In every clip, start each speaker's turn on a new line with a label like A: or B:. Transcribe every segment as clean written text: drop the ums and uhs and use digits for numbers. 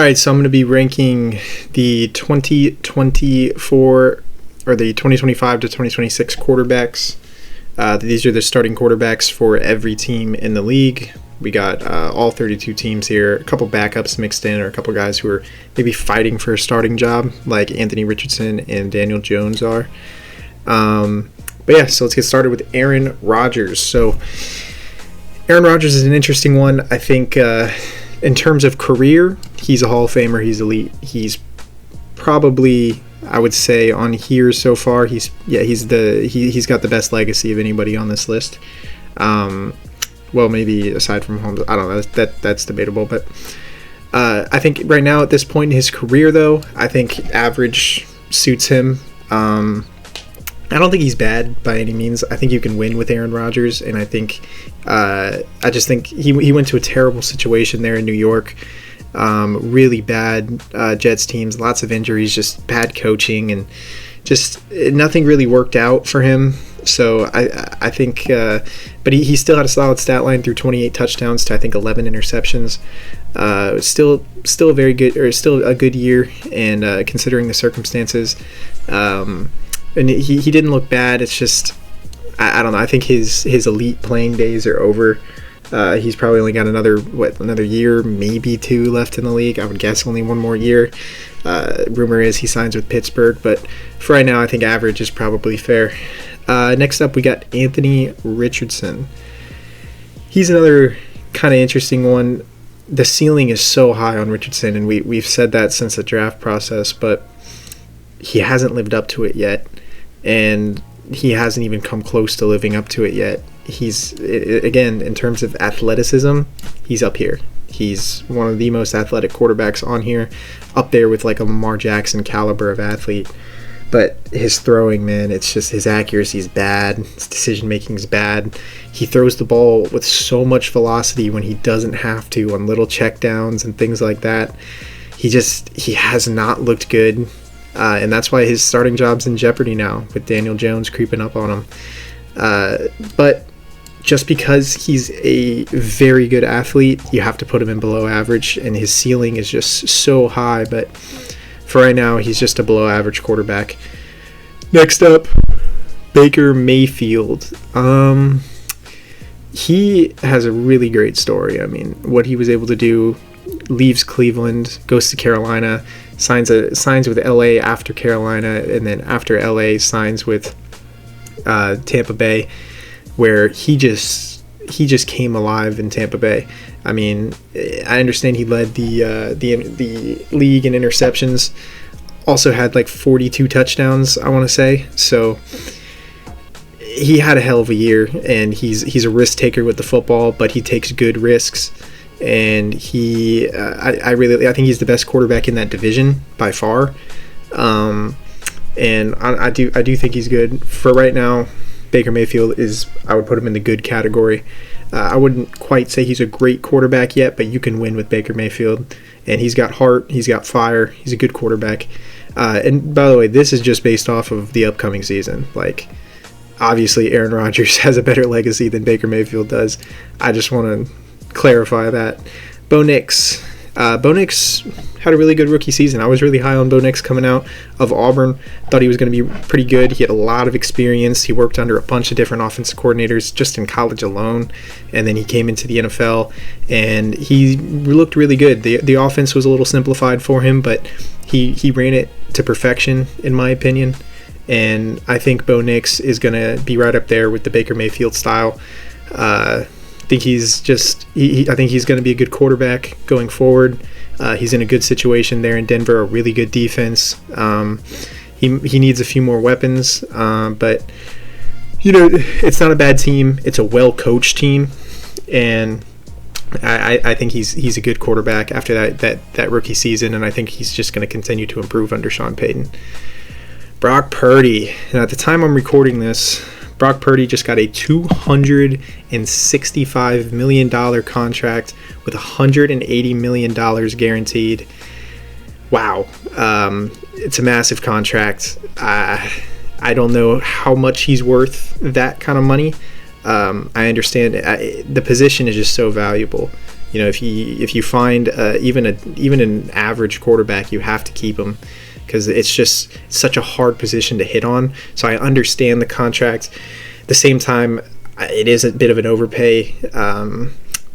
A: right, so I'm going to be ranking the 2024 or the 2025 to 2026 quarterbacks. These are the starting quarterbacks for every team in the league. We got all 32 teams here, a couple backups mixed in, or a couple guys who are maybe fighting for a starting job, like Anthony Richardson and Daniel Jones are. But yeah, so let's get started with Aaron Rodgers. So Aaron Rodgers is an interesting one. I think in terms of career, he's a Hall of Famer. He's elite. He's probably, I would say, on here so far, he's got the best legacy of anybody on this list. Well, maybe aside from Mahomes, I don't know. That's debatable, but I think right now at this point in his career, though, I think average suits him. I don't think he's bad by any means. I think you can win with Aaron Rodgers, and I think I just think he went to a terrible situation there in New York. Really bad Jets teams, lots of injuries, just bad coaching, and just nothing really worked out for him. So I think, but he still had a solid stat line through 28 touchdowns to I think 11 interceptions. Still very good, or still a good year, and considering the circumstances. And he didn't look bad. It's just I don't know. I think his elite playing days are over. He's probably only got another year, maybe two left in the league. I would guess only one more year. Rumor is he signs with Pittsburgh, but for right now, I think average is probably fair. Next up, we got Anthony Richardson. He's another kind of interesting one. The ceiling is so high on Richardson, and we've said that since the draft process, but he hasn't lived up to it yet, and he hasn't even come close to living up to it yet. He's, again, in terms of athleticism, he's up here. He's one of the most athletic quarterbacks on here, up there with like a Lamar Jackson caliber of athlete. But his throwing, man, it's just his accuracy is bad. His decision-making is bad. He throws the ball with so much velocity when he doesn't have to on little checkdowns and things like that. He has not looked good. And that's why his starting job's in jeopardy now with Daniel Jones creeping up on him. But just because he's a very good athlete, you have to put him in below average, and his ceiling is just so high. But for right now, he's just a below average quarterback. Next up, Baker Mayfield. He has a really great story. I mean, what he was able to do, leaves Cleveland, goes to Carolina, signs with LA after Carolina, and then after LA signs with Tampa Bay, where he just came alive in Tampa Bay. I mean, I understand he led the league in interceptions, also had like 42 touchdowns, I want to say. So he had a hell of a year, and he's a risk taker with the football, but he takes good risks. And I think he's the best quarterback in that division by far, and I do think he's good. For right now, Baker Mayfield I would put him in the good category. I wouldn't quite say he's a great quarterback yet, but you can win with Baker Mayfield, and he's got heart, he's got fire, he's a good quarterback. And by the way, this is just based off of the upcoming season. Like, obviously, Aaron Rodgers has a better legacy than Baker Mayfield does. I just want to clarify that. Bo Nix had a really good rookie season. I was really high on Bo Nix coming out of Auburn. Thought he was going to be pretty good. He had a lot of experience. He worked under a bunch of different offensive coordinators just in college alone, and then he came into the NFL and he looked really good. The offense was a little simplified for him, but he ran it to perfection in my opinion, and I think Bo Nix is going to be right up there with the Baker Mayfield style. I think he's going to be a good quarterback going forward. He's in a good situation there in Denver, a really good defense. He needs a few more weapons, but it's not a bad team. It's a well-coached team, and I think he's a good quarterback after that rookie season, and I think he's just going to continue to improve under Sean Payton. Brock Purdy. Now, at the time I'm recording this, Brock Purdy just got a $265 million contract with $180 million guaranteed. Wow. It's a massive contract. I don't know how much he's worth that kind of money. I understand the position is just so valuable. if you find even an average quarterback, you have to keep him, because it's just such a hard position to hit on. So I understand the contract. At the same time, it is a bit of an overpay.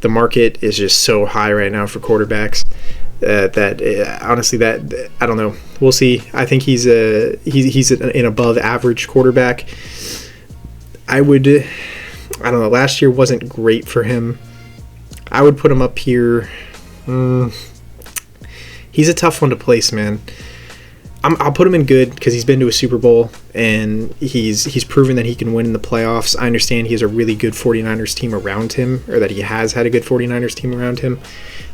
A: The market is just so high right now for quarterbacks honestly, that I don't know. We'll see. I think he's an above average quarterback. I don't know. Last year wasn't great for him. I would put him up here. He's a tough one to place, man. I'll put him in good because he's been to a Super Bowl and he's proven that he can win in the playoffs. I understand he has a really good 49ers team around him, or that he has had a good 49ers team around him.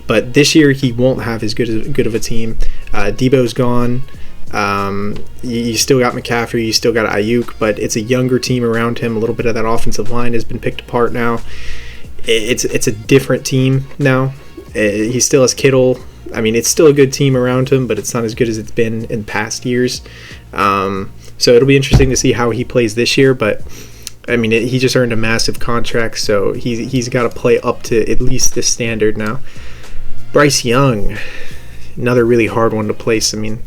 A: But this year he won't have as good of a team. Debo's gone. You still got McCaffrey. You still got Ayuk, but it's a younger team around him. A little bit of that offensive line has been picked apart now. It's a different team now. He still has Kittle. I mean, it's still a good team around him, but it's not as good as it's been in past years. So it'll be interesting to see how he plays this year. But I mean, he just earned a massive contract, so he's got to play up to at least this standard now. Bryce Young, another really hard one to place. I mean,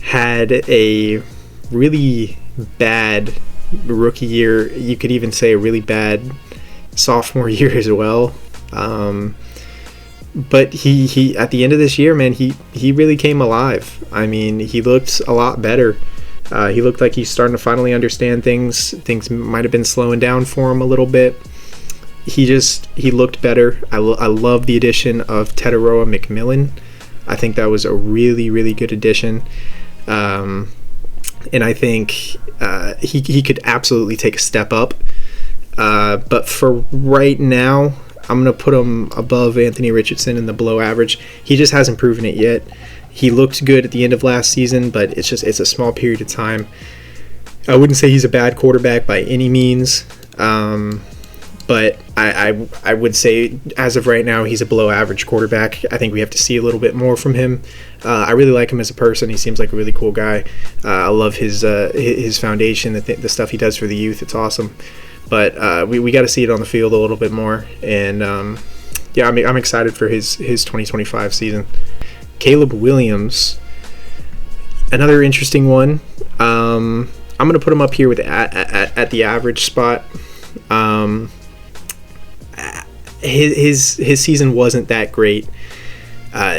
A: had a really bad rookie year. You could even say a really bad sophomore year as well. But he at the end of this year, man, he really came alive. I mean, he looked a lot better. He looked like he's starting to finally understand things. Things might have been slowing down for him a little bit. He looked better. I love the addition of Teteroa McMillan. I think that was a really, really good addition. And I think he could absolutely take a step up. But for right now, I'm going to put him above Anthony Richardson in the below average. He just hasn't proven it yet. He looked good at the end of last season, but it's a small period of time. I wouldn't say he's a bad quarterback by any means. But I would say as of right now, he's a below average quarterback. I think we have to see a little bit more from him. I really like him as a person. He seems like a really cool guy. I love his foundation, the stuff he does for the youth. It's awesome. But we got to see it on the field a little bit more. And I'm excited for his 2025 season. Caleb Williams, another interesting one. I'm going to put him up here with at the average spot. His season wasn't that great.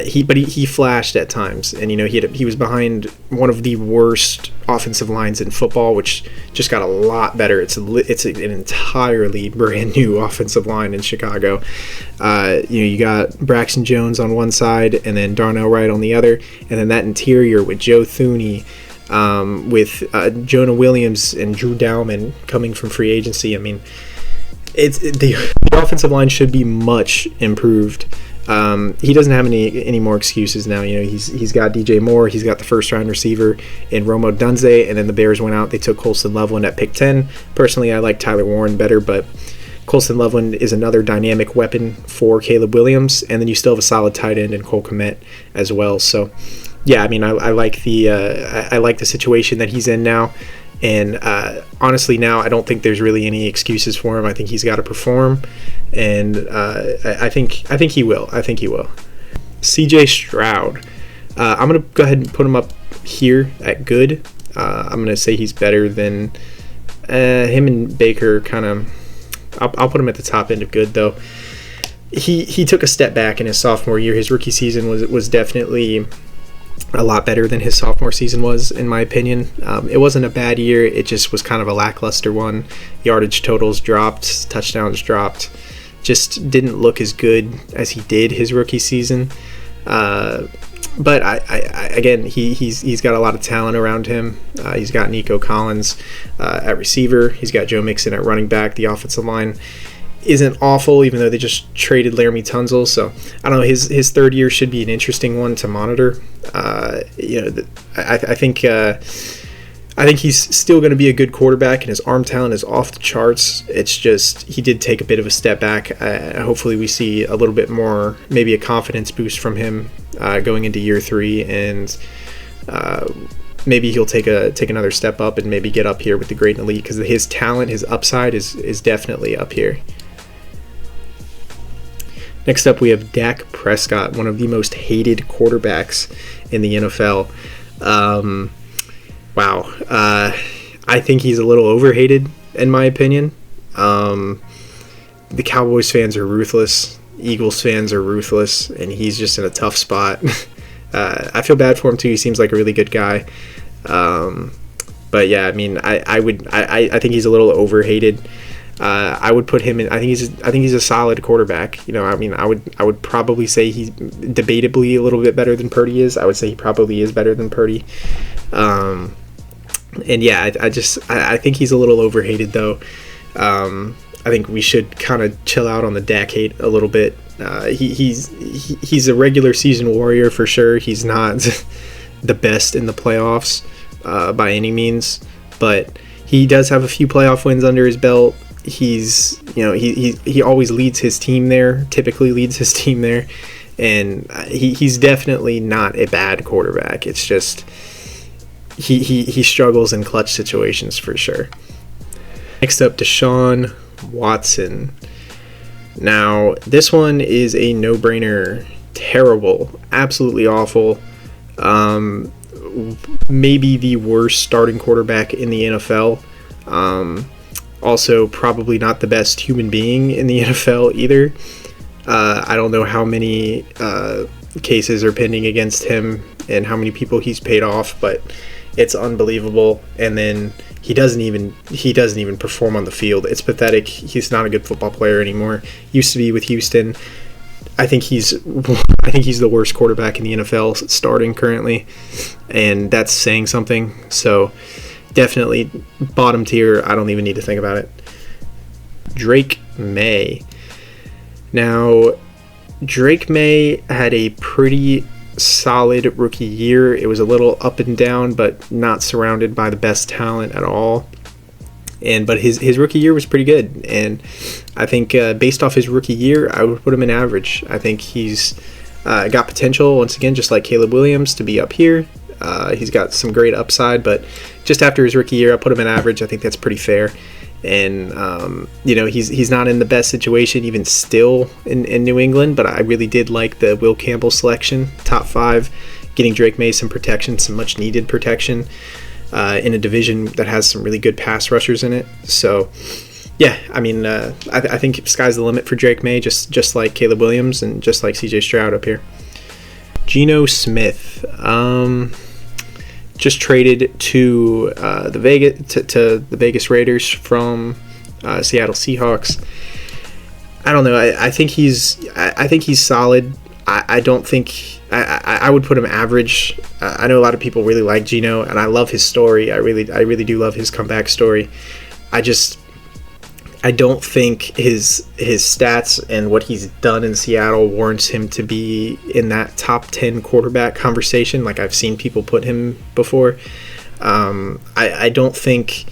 A: He flashed at times, and he was behind one of the worst offensive lines in football, which just got a lot better. It's an entirely brand new offensive line in Chicago. You got Braxton Jones on one side, and then Darnell Wright on the other, and then that interior with Joe Thuney, with Jonah Williams and Drew Dowman coming from free agency. I mean, the offensive line should be much improved. He doesn't have any more excuses now. He's got DJ Moore, he's got the first round receiver in Romo Dunze, and then the Bears went out, they took Colston Loveland at pick 10. Personally, I like Tyler Warren better, but Colston Loveland is another dynamic weapon for Caleb Williams, and then you still have a solid tight end in Cole Kmet as well. So yeah, I mean, I like the situation that he's in now. And honestly, now I don't think there's really any excuses for him. I think he's got to perform, and I think he will. I think he will. C.J. Stroud. I'm gonna go ahead and put him up here at good. I'm gonna say he's better than him and Baker. I'll put him at the top end of good, though. He took a step back in his sophomore year. His rookie season was definitely a lot better than his sophomore season was, in my opinion. It wasn't a bad year. It just was kind of a lackluster one. Yardage totals dropped, touchdowns dropped. Just didn't look as good as he did his rookie season. But again, he's got a lot of talent around him. He's got Nico Collins at receiver. He's got Joe Mixon at running back. The offensive line isn't awful, even though they just traded Laramie Tunzel. So I don't know. His third year should be an interesting one to monitor. I think he's still going to be a good quarterback, and his arm talent is off the charts. It's just he did take a bit of a step back. Hopefully, we see a little bit more, maybe a confidence boost from him going into year 3, and maybe he'll take another step up and maybe get up here with the great and elite, because his talent, his upside is definitely up here. Next up, we have Dak Prescott, one of the most hated quarterbacks in the NFL. Wow. I think he's a little overhated, in my opinion. The Cowboys fans are ruthless. Eagles fans are ruthless, and he's just in a tough spot. I feel bad for him, too. He seems like a really good guy. But, yeah, I mean, I think he's a little overhated. I would put him in. I think he's a solid quarterback. You know, I mean, I would probably say he's debatably a little bit better than Purdy is. I would say he probably is better than Purdy. And yeah, I think he's a little overhated though. I think we should kind of chill out on the Dak hate a little bit. He's a regular season warrior for sure. He's not the best in the playoffs by any means, but he does have a few playoff wins under his belt. He's, you know, he always leads his team there, typically leads his team there, and he's definitely not a bad quarterback. It's just he struggles in clutch situations for sure. Next up, Deshaun Watson. Now, this one is a no-brainer. Terrible, absolutely awful. Maybe the worst starting quarterback in the NFL. Also, probably not the best human being in the NFL either. I don't know how many cases are pending against him and how many people he's paid off, but it's unbelievable. And then he doesn't even perform on the field. It's pathetic. He's not a good football player anymore. Used to be with Houston. I think he's the worst quarterback in the NFL starting currently, and that's saying something. So definitely bottom tier. I don't even need to think about it. Drake May. Now, Drake May had a pretty solid rookie year. It was a little up and down, but not surrounded by the best talent at all. But his rookie year was pretty good, and I think based off his rookie year, I would put him in average. I think he's got potential, once again, just like Caleb Williams, to be up here. He's got some great upside, but just after his rookie year, I put him in average. I think that's pretty fair. And he's not in the best situation even still in New England, but I really did like the Will Campbell selection, top 5, getting Drake May some protection, some much needed protection in a division that has some really good pass rushers in it. So yeah, I mean, I think sky's the limit for Drake May, just like Caleb Williams and just like CJ Stroud up here. Geno Smith. Just traded to the Vegas Raiders from Seattle Seahawks. I don't know. I think he's solid. I don't think I would put him average. I know a lot of people really like Geno, and I love his story. I really do love his comeback story. I don't think his stats and what he's done in Seattle warrants him to be in that top 10 quarterback conversation like I've seen people put him before. I don't think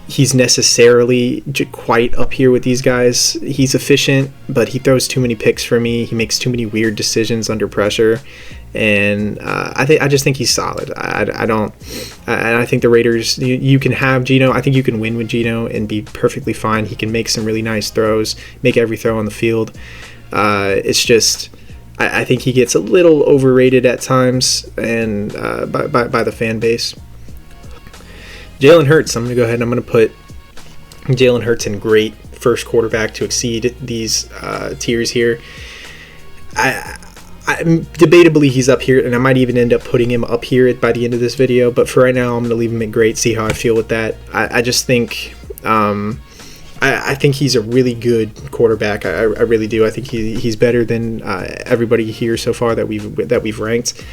A: he's necessarily quite up here with these guys. He's efficient, but he throws too many picks for me. He makes too many weird decisions under pressure. And I just think he's solid. I think the Raiders, you can have Geno. I think you can win with Geno and be perfectly fine. He can make some really nice throws, make every throw on the field. It's just, I think he gets a little overrated at times, and by the fan base. Jalen Hurts. I'm going to go ahead and I'm going to put Jalen Hurts in great first quarterback to exceed these tiers here. Debatably, he's up here, and I might even end up putting him up here by the end of this video. But for right now, I'm going to leave him at great, see how I feel with that. I just think I think he's a really good quarterback. I really do. I think he's better than everybody here so far that we've ranked.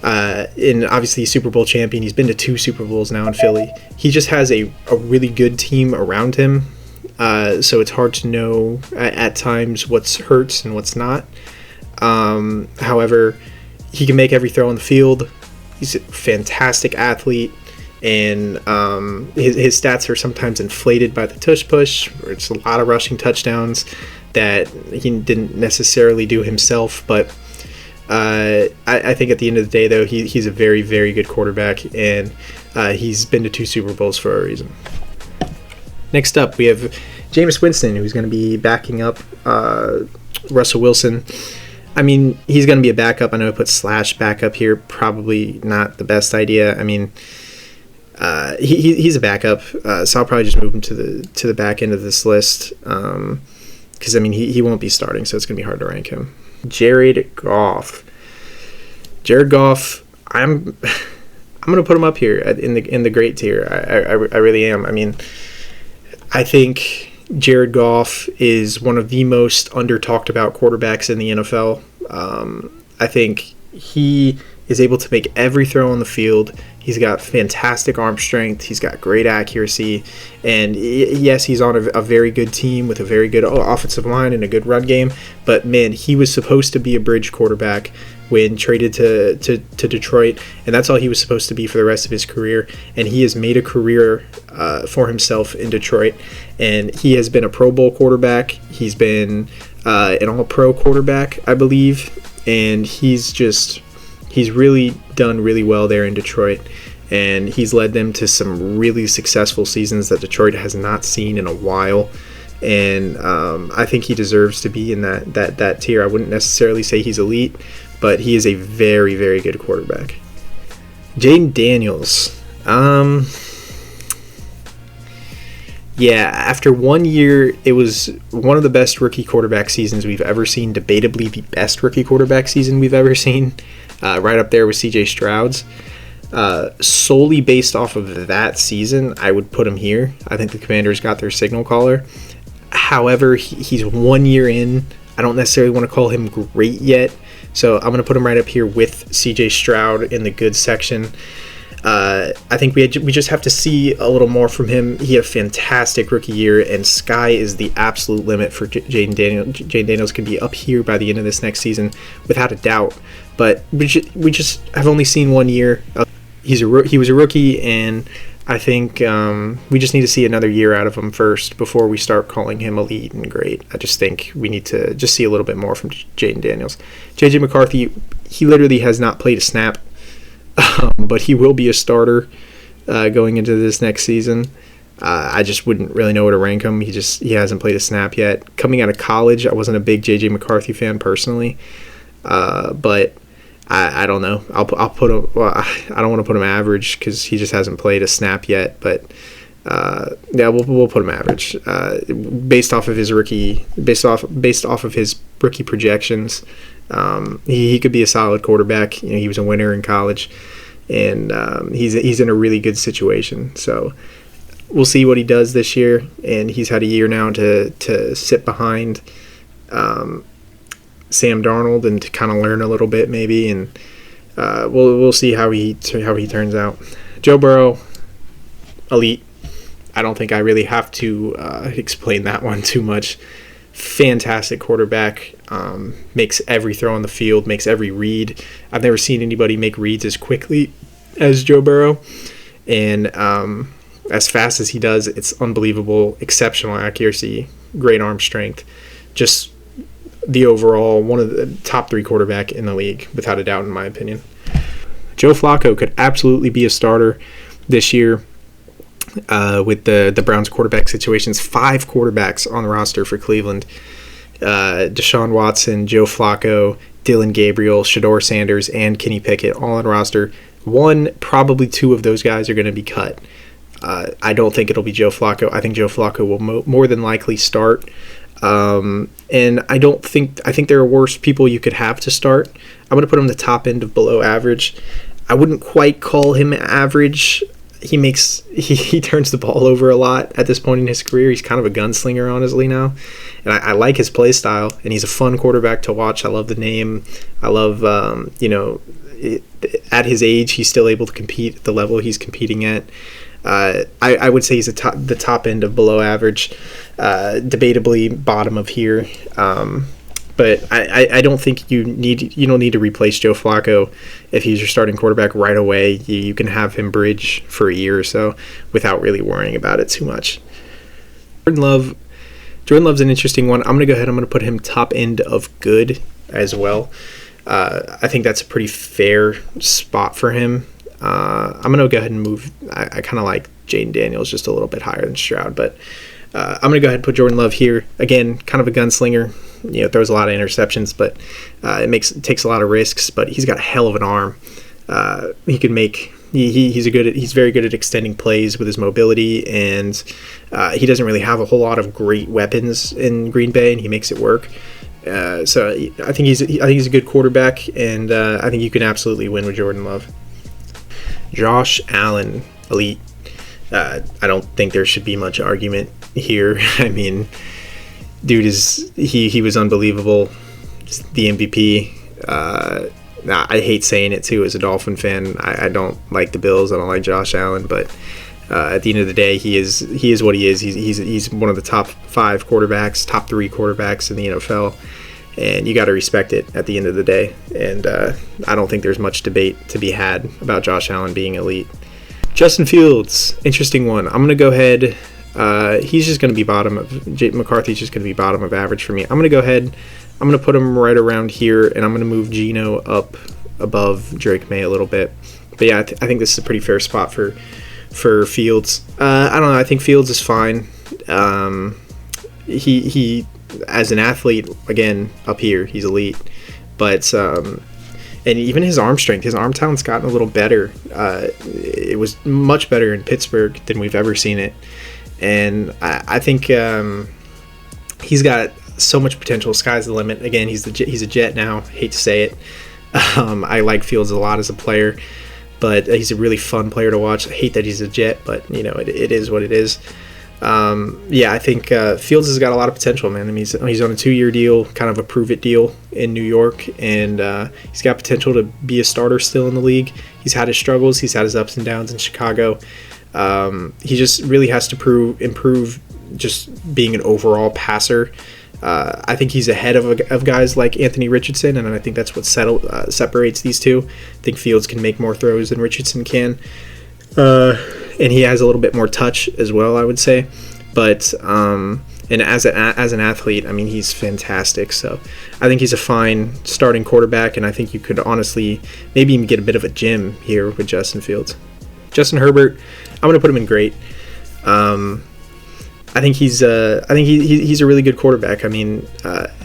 A: And obviously, Super Bowl champion. He's been to 2 Super Bowls now in Philly. He just has a really good team around him. So it's hard to know at times what's Hurts and what's not. However, he can make every throw on the field. He's a fantastic athlete, and his stats are sometimes inflated by the tush push, where it's a lot of rushing touchdowns that he didn't necessarily do himself. But I think at the end of the day, though, he's a very, very good quarterback, and he's been to 2 Super Bowls for a reason. Next up, we have Jameis Winston, who's going to be backing up Russell Wilson, I mean, he's going to be a backup. I know I put / backup here. Probably not the best idea. I mean, he's a backup, so I'll probably just move him to the back end of this list. Because I mean, he won't be starting, so it's going to be hard to rank him. Jared Goff. I'm going to put him up here in the great tier. I really am. I mean, I think Jared Goff is one of the most under-talked about quarterbacks in the NFL. I think he is able to make every throw on the field. He's got fantastic arm strength. He's got great accuracy. And yes, he's on a very good team with a very good offensive line and a good run game. But, man, he was supposed to be a bridge quarterback when traded to Detroit, and that's all he was supposed to be for the rest of his career. And he has made a career for himself in Detroit, and he has been a Pro Bowl quarterback. He's been an All-Pro quarterback, I believe, and he's really done really well there in Detroit, and he's led them to some really successful seasons that Detroit has not seen in a while. And I think he deserves to be in that tier. I wouldn't necessarily say he's elite, but he is a very, very good quarterback. Jaden Daniels. Yeah, after 1 year, it was one of the best rookie quarterback seasons we've ever seen, debatably the best rookie quarterback season we've ever seen, right up there with CJ Stroud's. Solely based off of that season, I would put him here. I think the Commanders got their signal caller. However, he's 1 year in. I don't necessarily want to call him great yet, so I'm going to put him right up here with CJ Stroud in the good section. I think we just have to see a little more from him. He had a fantastic rookie year, and sky is the absolute limit for Jaden Daniels. Jaden Daniels can be up here by the end of this next season, without a doubt. But we just have only seen 1 year. He was a rookie, and I think we just need to see another year out of him first before we start calling him elite and great. I just think we need to just see a little bit more from Jaden Daniels. J.J. McCarthy, he literally has not played a snap, but he will be a starter going into this next season. I just wouldn't really know where to rank him. He hasn't played a snap yet. Coming out of college, I wasn't a big J.J. McCarthy fan personally, but I don't know. I'll put him. Well, I don't want to put him average because he just hasn't played a snap yet. But yeah, we'll put him average based off of his rookie projections. He could be a solid quarterback. You know, he was a winner in college, and he's in a really good situation. So we'll see what he does this year. And he's had a year now to sit behind Sam Darnold and to kind of learn a little bit maybe, and we'll see how he turns out. Joe Burrow, elite. I don't think I really have to explain that one too much. Fantastic quarterback, makes every throw on the field, makes every read. I've never seen anybody make reads as quickly as Joe Burrow, and as fast as he does, it's unbelievable. Exceptional accuracy, great arm strength, just the overall one of the top 3 quarterback in the league, without a doubt, in my opinion. Joe Flacco could absolutely be a starter this year with the Browns quarterback situations. 5 quarterbacks on the roster for Cleveland. Deshaun Watson, Joe Flacco, Dylan Gabriel, Shedeur Sanders, and Kenny Pickett all on roster. Probably 2 of those guys are going to be cut. I don't think it'll be Joe Flacco. I think Joe Flacco will more than likely start. And I think there are worse people you could have to start. I'm going to put him the top end of below average. I wouldn't quite call him average. He turns the ball over a lot at this point in his career. He's kind of a gunslinger, honestly, now. And I like his play style, and he's a fun quarterback to watch. I love the name. I love, at his age, he's still able to compete at the level he's competing at. I would say he's the top end of below average, debatably bottom of here. But I don't think you don't need to replace Joe Flacco if he's your starting quarterback right away. You can have him bridge for a year or so without really worrying about it too much. Jordan Love's an interesting one. I'm going to go ahead. I'm going to put him top end of good as well. I think that's a pretty fair spot for him. I'm going to go ahead and move. I kind of like Jaden Daniels just a little bit higher than Stroud, but I'm going to go ahead and put Jordan Love here. Again, kind of a gunslinger. Throws a lot of interceptions, but it takes a lot of risks. But he's got a hell of an arm. He can make. He's very good at extending plays with his mobility, and he doesn't really have a whole lot of great weapons in Green Bay, and he makes it work. So I think he's a good quarterback, and I think you can absolutely win with Jordan Love. Josh Allen, elite. I don't think there should be much argument here. I mean, dude he was unbelievable. He's the MVP. I hate saying it too as a Dolphin fan. I don't like the Bills. I don't like Josh Allen, but at the end of the day, he is what he is. He's one of the top 5 quarterbacks, top 3 quarterbacks in the NFL, and you got to respect it at the end of the day. And I don't think there's much debate to be had about Josh Allen being elite. Justin Fields, interesting one. I'm gonna go ahead. He's just gonna be McCarthy's just gonna be bottom of average for me. I'm gonna go ahead. I'm going to put him right around here, and I'm going to move Geno up above Drake May a little bit. But yeah, I think this is a pretty fair spot for Fields. I don't know. I think Fields is fine. He as an athlete, again, up here, he's elite. But and even his arm strength, his arm talent's gotten a little better. It was much better in Pittsburgh than we've ever seen it. And I think he's got so much potential. Sky's the limit. Again, he's a Jet now. Hate to say it. I like Fields a lot as a player, but he's a really fun player to watch. I hate that he's a Jet, but it is what it is. I think Fields has got a lot of potential, man. I mean, he's on a 2-year deal, kind of a prove-it deal in New York, and he's got potential to be a starter still in the league. He's had his struggles. He's had his ups and downs in Chicago. He just really has to improve just being an overall passer. I think he's ahead of guys like Anthony Richardson, and I think that's what separates these two. I think Fields can make more throws than Richardson can, and he has a little bit more touch as well, I would say. But and as an athlete, I mean, he's fantastic. So I think he's a fine starting quarterback, and I think you could honestly maybe even get a bit of a gem here with Justin Fields. Justin Herbert, I'm going to put him in great. I think he's a really good quarterback. I mean,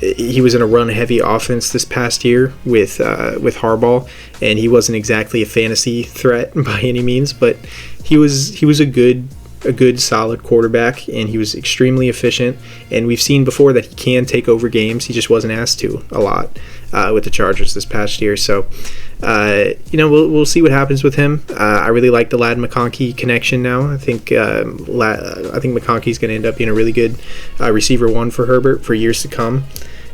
A: he was in a run-heavy offense this past year with Harbaugh, and he wasn't exactly a fantasy threat by any means, but he was a good, solid quarterback, and he was extremely efficient. And we've seen before that he can take over games. He just wasn't asked to a lot with the Chargers this past year. So, we'll see what happens with him. I really like the Ladd McConkey connection now. I think McConkey's going to end up being a really good receiver 1 for Herbert for years to come.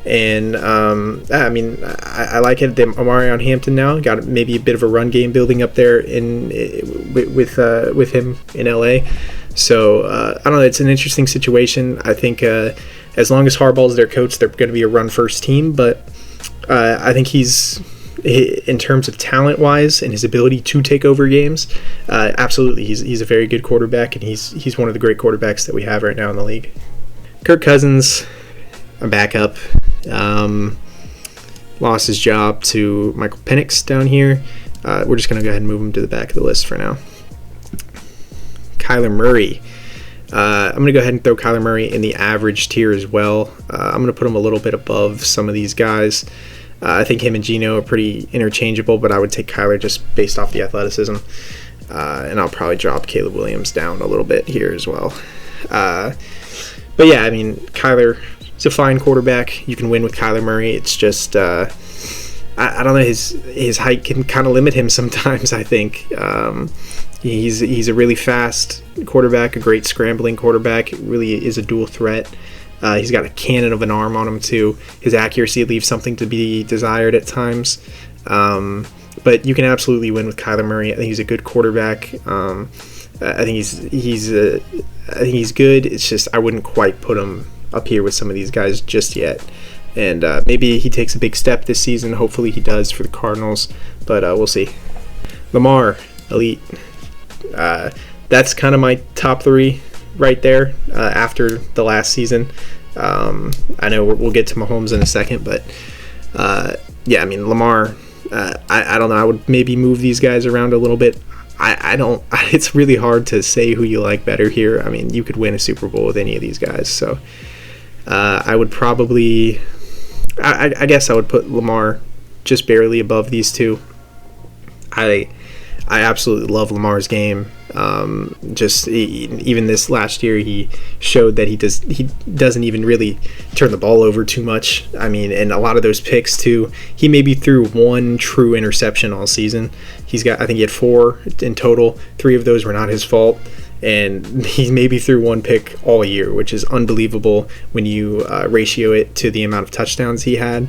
A: And I like it. Omarion Hampton now got maybe a bit of a run game building up there with him in LA. So I don't know. It's an interesting situation. I think as long as Harbaugh's their coach, they're going to be a run first team. But I think he's, in terms of talent wise and his ability to take over games, absolutely he's a very good quarterback, and he's one of the great quarterbacks that we have right now in the league. Kirk Cousins, a backup. Lost his job to Michael Penix down here. We're just going to go ahead and move him to the back of the list for now. Kyler Murray. I'm going to go ahead and throw Kyler Murray in the average tier as well. I'm going to put him a little bit above some of these guys. I think him and Geno are pretty interchangeable, but I would take Kyler just based off the athleticism. And I'll probably drop Caleb Williams down a little bit here as well. But yeah, I mean, Kyler is a fine quarterback. You can win with Kyler Murray. It's just, I don't know, his height can kind of limit him sometimes, I think. He's a really fast quarterback, a great scrambling quarterback. It really is a dual threat. He's got a cannon of an arm on him, too. His accuracy leaves something to be desired at times. But you can absolutely win with Kyler Murray. I think he's a good quarterback. I think he's good. It's just I wouldn't quite put him up here with some of these guys just yet. And maybe he takes a big step this season. Hopefully he does for the Cardinals. But we'll see. Lamar, elite. That's kind of my top 3 right there after the last season. I know we'll get to Mahomes in a second, but yeah, I mean, Lamar, I don't know. I would maybe move these guys around a little bit I don't. It's really hard to say who you like better here. I mean, you could win a Super Bowl with any of these guys. So I would probably, I guess I would put Lamar just barely above these two. I absolutely love Lamar's game. Even this last year, he showed that he doesn't even really turn the ball over too much. I mean, and a lot of those picks too. He maybe threw one true interception all season. I think he had 4 in total. 3 of those were not his fault, and he maybe threw 1 pick all year, which is unbelievable when you ratio it to the amount of touchdowns he had.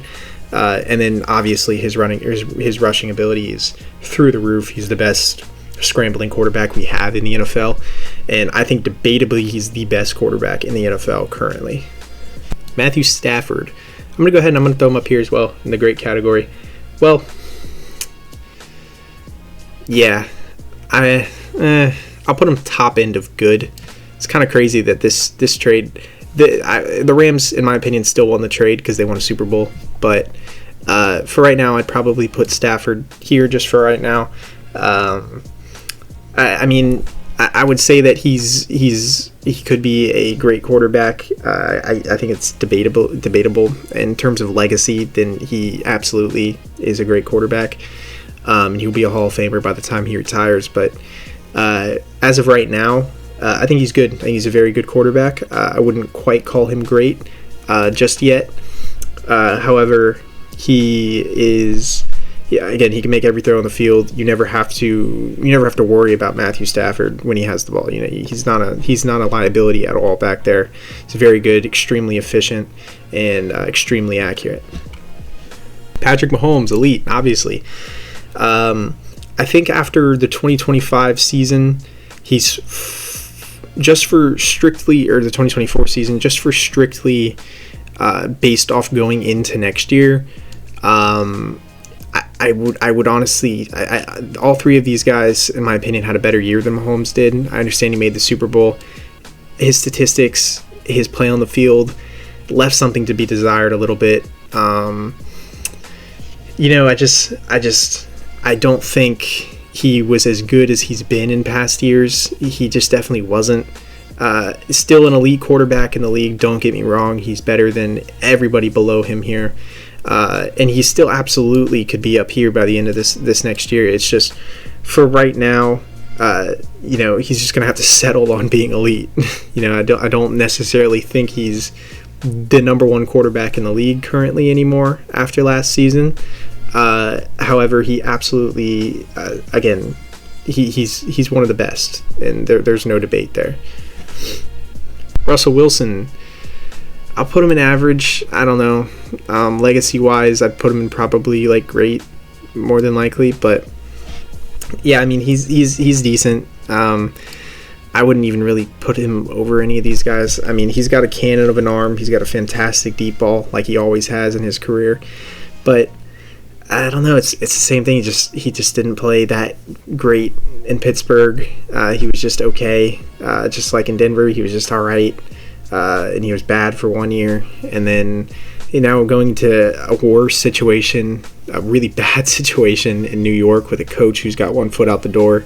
A: And then obviously his rushing ability is through the roof. He's the best scrambling quarterback we have in the NFL, and I think debatably he's the best quarterback in the NFL currently. Matthew Stafford. I'm going to go ahead and I'm going to throw him up here as well in the great category. Well, yeah, I'll put him top end of good. It's kind of crazy that this trade, the Rams, in my opinion, still won the trade because they won a Super Bowl. But for right now, I'd probably put Stafford here just for right now. I mean, I would say that he could be a great quarterback. I think it's debatable in terms of legacy. Then he absolutely is a great quarterback. He'll be a Hall of Famer by the time he retires. But as of right now, I think he's good. I think he's a very good quarterback. I wouldn't quite call him great just yet. However, he is. Yeah, again, he can make every throw on the field. You never have to worry about Matthew Stafford when he has the ball. You know, he's not a liability at all back there. He's very good, extremely efficient, and extremely accurate. Patrick Mahomes, elite, obviously. I think after the 2025 season, he's just for strictly, or the 2024 season, just for strictly based off going into next year. I would honestly, all 3 of these guys, in my opinion, had a better year than Mahomes did. I understand he made the Super Bowl. His statistics, his play on the field, left something to be desired a little bit. I don't think he was as good as he's been in past years. He just definitely wasn't. Still an elite quarterback in the league, don't get me wrong. He's better than everybody below him here. And he still absolutely could be up here by the end of this next year. It's just, for right now, he's just going to have to settle on being elite. I don't necessarily think he's the number 1 quarterback in the league currently anymore after last season. However, he absolutely, again, he's one of the best, and there's no debate there. Russell Wilson, I'll put him in average. I don't know. Legacy-wise, I'd put him in probably like great, more than likely. But yeah, I mean, he's decent. I wouldn't even really put him over any of these guys. I mean, he's got a cannon of an arm. He's got a fantastic deep ball, like he always has in his career. But I don't know. It's the same thing. He just didn't play that great in Pittsburgh. He was just okay. Just like in Denver, he was just all right. And he was bad for 1 year, and then going to a worse situation, a really bad situation in New York with a coach who's got 1 foot out the door,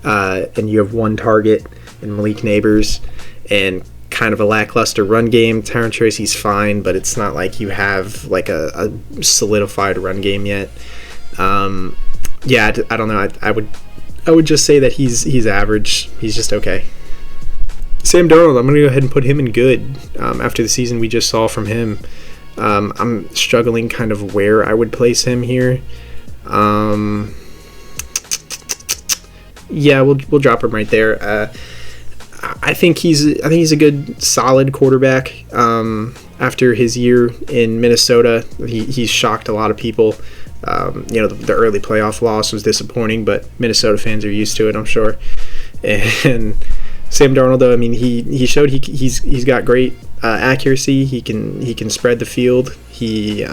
A: and you have 1 target in Malik Neighbors, and kind of a lackluster run game. Tyron Tracy's fine, but it's not like you have like a solidified run game yet. I don't know. I would just say that he's average. He's just okay. Sam Darnold, I'm going to go ahead and put him in good after the season we just saw from him. I'm struggling kind of where I would place him here. We'll drop him right there. I think he's a good, solid quarterback. After his year in Minnesota, he's shocked a lot of people. The early playoff loss was disappointing, but Minnesota fans are used to it, I'm sure. And Sam Darnold, though, I mean, he showed he's got great accuracy. He can spread the field. He's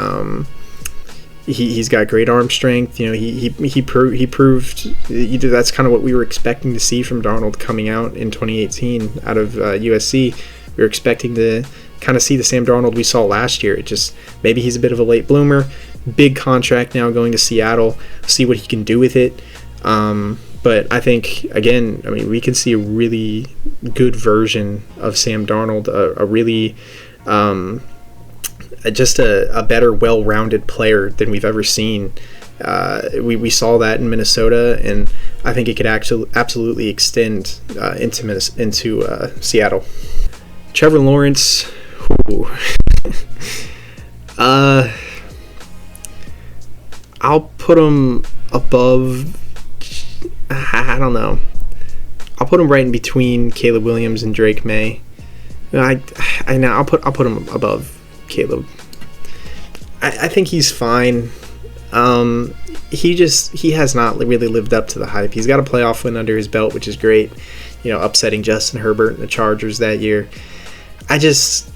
A: got great arm strength. He proved that's kind of what we were expecting to see from Darnold coming out in 2018 out of USC. We were expecting to kind of see the Sam Darnold we saw last year. It just, maybe he's a bit of a late bloomer. Big contract now going to Seattle. See what he can do with it. But I think, again, I mean, we can see a really good version of Sam Darnold, a really just a better, well-rounded player than we've ever seen. We saw that in Minnesota, and I think it could actually absolutely extend into Seattle. Trevor Lawrence, I'll put him above. I don't know. I'll put him right in between Caleb Williams and Drake May. I'll put him above Caleb. I think he's fine. He has not really lived up to the hype. He's got a playoff win under his belt, which is great. You know, upsetting Justin Herbert and the Chargers that year. I don't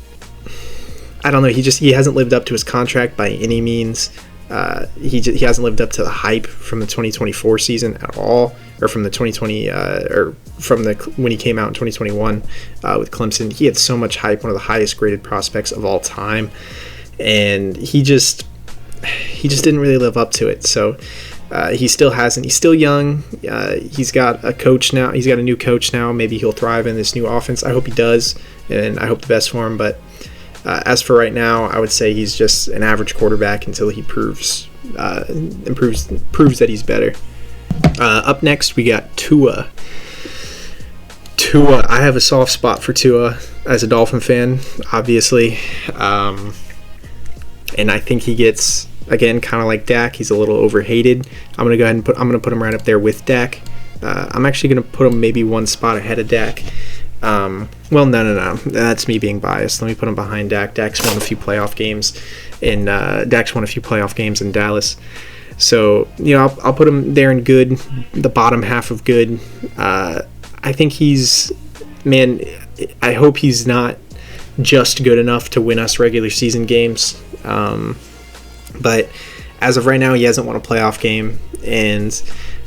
A: know. He hasn't lived up to his contract by any means. He hasn't lived up to the hype from the 2024 season at all, or from the 2020 or from when he came out in 2021 with Clemson. He had so much hype, one of the highest graded prospects of all time, and he just didn't really live up to it. So he still hasn't. He's still young. He's got a coach now. He's got a new coach now. Maybe he'll thrive in this new offense. I hope he does, and I hope the best for him. But as for right now, I would say he's just an average quarterback until he proves that he's better. Up next, we got Tua. I have a soft spot for Tua as a Dolphin fan, obviously, and I think he gets, again, kind of like Dak. He's a little overhated. I'm gonna go ahead and put him right up there with Dak. I'm actually gonna put him maybe one spot ahead of Dak. Well, no. That's me being biased. Let me put him behind Dak. Dak's won a few playoff games in Dallas. So, you know, I'll put him there in good, the bottom half of good. I think I hope he's not just good enough to win us regular season games. But as of right now, he hasn't won a playoff game, and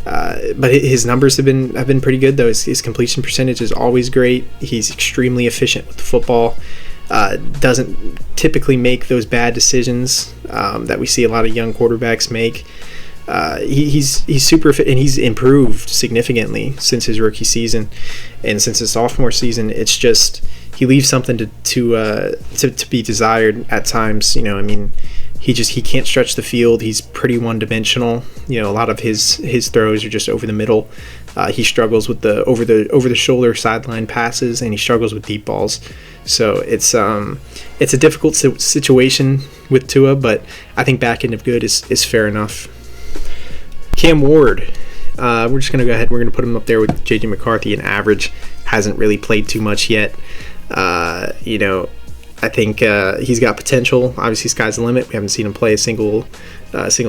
A: but his numbers have been pretty good though. His completion percentage is always great. He's extremely efficient with the football. Doesn't typically make those bad decisions that we see a lot of young quarterbacks make. He's super fit, and he's improved significantly since his rookie season and since his sophomore season. It's just he leaves something to be desired at times. You know, I mean, he can't stretch the field. He's pretty one-dimensional. You know, a lot of his throws are just over the middle. He struggles with the over the shoulder sideline passes, and he struggles with deep balls. So it's a difficult situation with Tua, but I think back end of good is fair enough. Cam Ward, we're just gonna go ahead. We're gonna put him up there with JJ McCarthy. An average, hasn't really played too much yet. You know, I think he's got potential. Obviously, sky's the limit. We haven't seen him play a single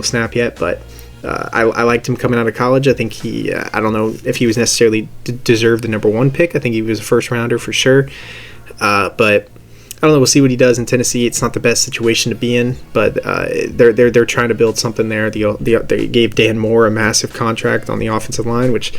A: snap yet, but I liked him coming out of college. I think I don't know if he was necessarily deserved the number one pick. I think he was a first rounder for sure. But I don't know. We'll see what he does in Tennessee. It's not the best situation to be in, but they're trying to build something there. They gave Dan Moore a massive contract on the offensive line, which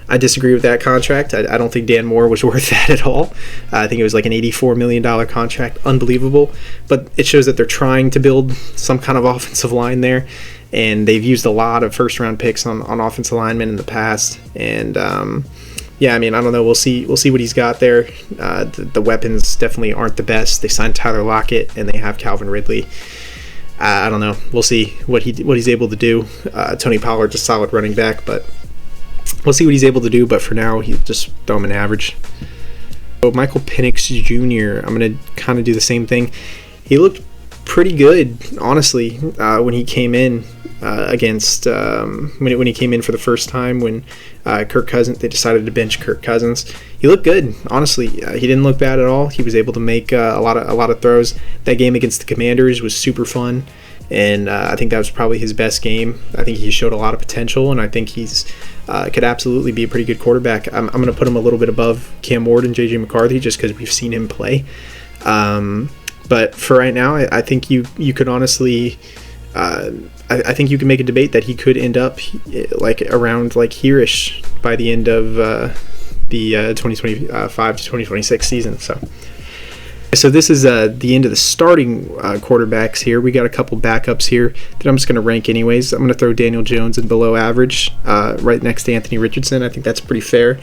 A: I disagree with that contract. I don't think Dan Moore was worth that at all. I think it was like an $84 million contract. Unbelievable. But it shows that they're trying to build some kind of offensive line there, and they've used a lot of first-round picks on offensive linemen in the past. And yeah, I mean, I don't know. We'll see what he's got there. The weapons definitely aren't the best. They signed Tyler Lockett, and they have Calvin Ridley. I don't know. We'll see what he's able to do. Tony Pollard's a solid running back, but we'll see what he's able to do. But for now, he'll just throw him an average. So Michael Penix Jr., I'm going to kind of do the same thing. He looked pretty good, honestly, when he came in against when he came in for the first time when Kirk Cousins, they decided to bench Kirk Cousins. He looked good, honestly. He didn't look bad at all. He was able to make a lot of throws. That game against the Commanders was super fun, and I think that was probably his best game. I think he showed a lot of potential, and I think he's could absolutely be a pretty good quarterback. I'm going to put him a little bit above Cam Ward and JJ McCarthy just because we've seen him play. But for right now, I think you could honestly, I think you can make a debate that he could end up like around like here-ish by the end of the 2025 to 2026 season. So So this is the end of the starting quarterbacks here. We got a couple backups here that I'm just going to rank anyways. I'm going to throw Daniel Jones in below average, right next to Anthony Richardson. I think that's pretty fair.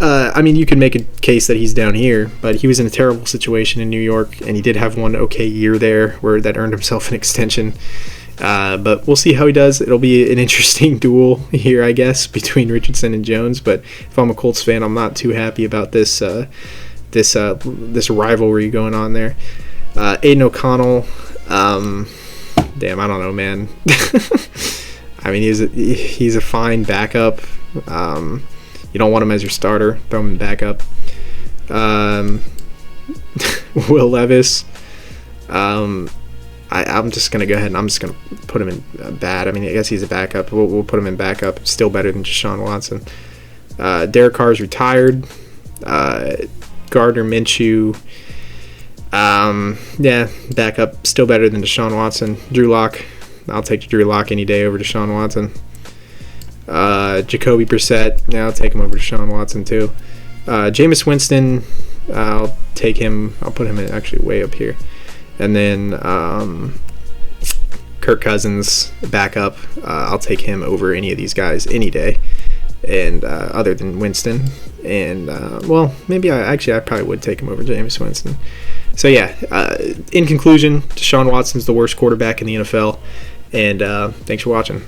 A: I mean, you can make a case that he's down here, but he was in a terrible situation in New York, and he did have one okay year there where that earned himself an extension. But we'll see how he does. It'll be an interesting duel here, I guess, between Richardson and Jones. But if I'm a Colts fan, I'm not too happy about this rivalry going on there. Aiden O'Connell, damn, I don't know, man. I mean, he's a fine backup. You don't want him as your starter. Throw him in backup. Will Levis. I'm just going to go ahead and I'm just going to put him in bad. I mean, I guess he's a backup. We'll put him in backup. Still better than Deshaun Watson. Derek Carr's retired. Gardner Minshew. Yeah, backup. Still better than Deshaun Watson. Drew Lock. I'll take Drew Lock any day over Deshaun Watson. Jacoby Brissett, yeah, I'll take him over Deshaun Watson too. Jameis Winston, I'll take him. I'll put him in actually way up here. And then Kirk Cousins, backup. I'll take him over any of these guys any day. And other than Winston, and well, maybe I probably would take him over Jameis Winston. So yeah, in conclusion, Deshaun Watson's the worst quarterback in the NFL. And thanks for watching.